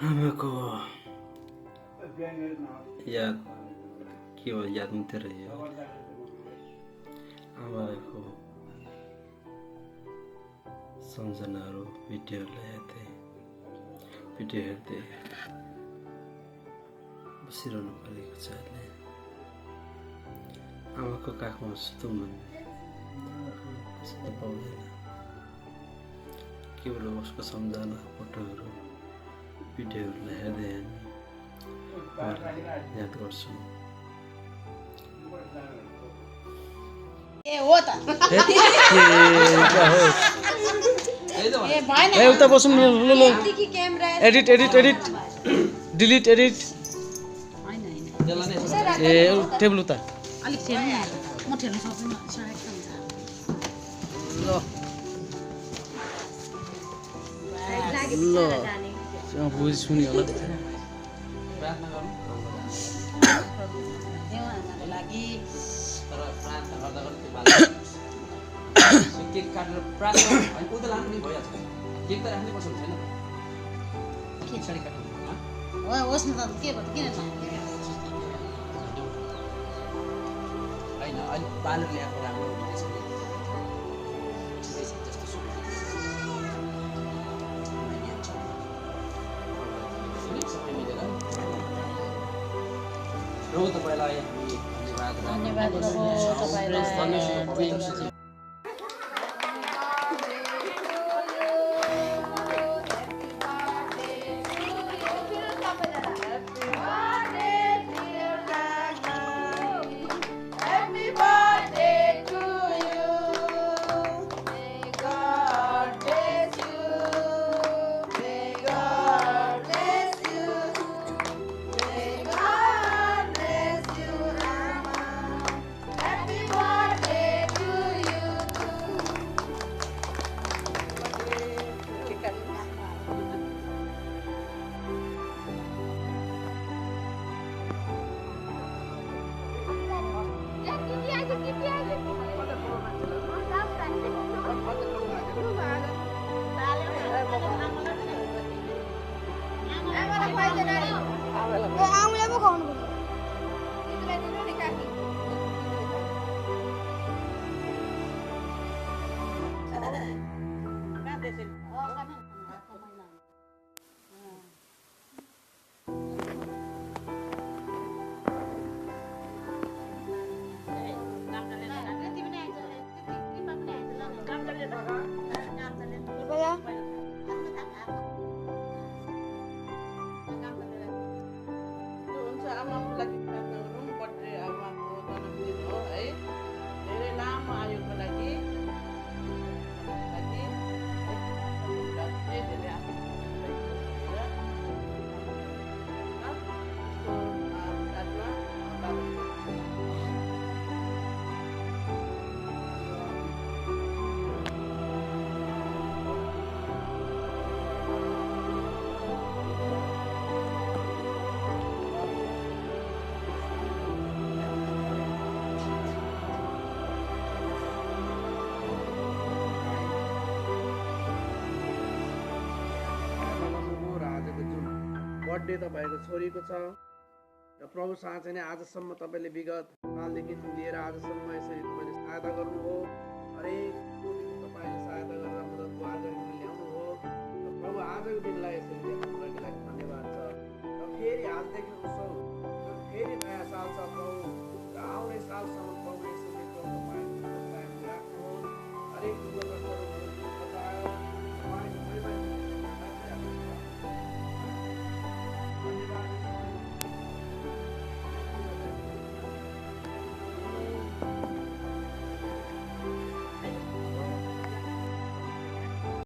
आमाको याद के हो याद मात्रै रह्यो आमाको सम्झनाहरू भिडियोहरूलाई हेर्दै बसिरहनु परेको छ अहिले आमाको काखमा सुतौँ भने सुत्न पाउँदैन केवल उसको सम्झना फोटोहरू भिडियोहरूलाई हेर्दै हामी याद गर्छौँ उता बसौँ ल एडिट डिलिट एडिट ए टेबल उता अलिक ठेल्नु म ठेल्न सक्दिनँ ल बुझी सुनि होला लागि केक काटेर प्रार्थना अनि उता लानु पनि भइहाल्छ केक त राख्नै पर्छ छैन पछाडि काट्नु होस् न त के भयो किन होइन अहिले बालेर ल्याएको राम्रो हुँदैछ सबै मिलेर र तपाईँलाई हामी धन्यवाद तपाईँलाई आमाको लागि प्रार्थना गरौँ बर्थडे आमाको जन्मदिन हो है धेरै लामो आयुको लागि धेरै बर्थडे तपाईँको छोरीको छ र प्रभुसँग चाहिँ नि आजसम्म तपाईँले विगत कालदेखि लिएर आजसम्म यसरी तपाईँले सहायता गर्नुभयो हरेक तपाईँले सहायता गरेर मद्दत आजको दिन ल्याउनु हो र प्रभु आजको दिनलाई यसरी ल्याउनुको लागि धन्यवाद छ र फेरि आजदेखि उत्सव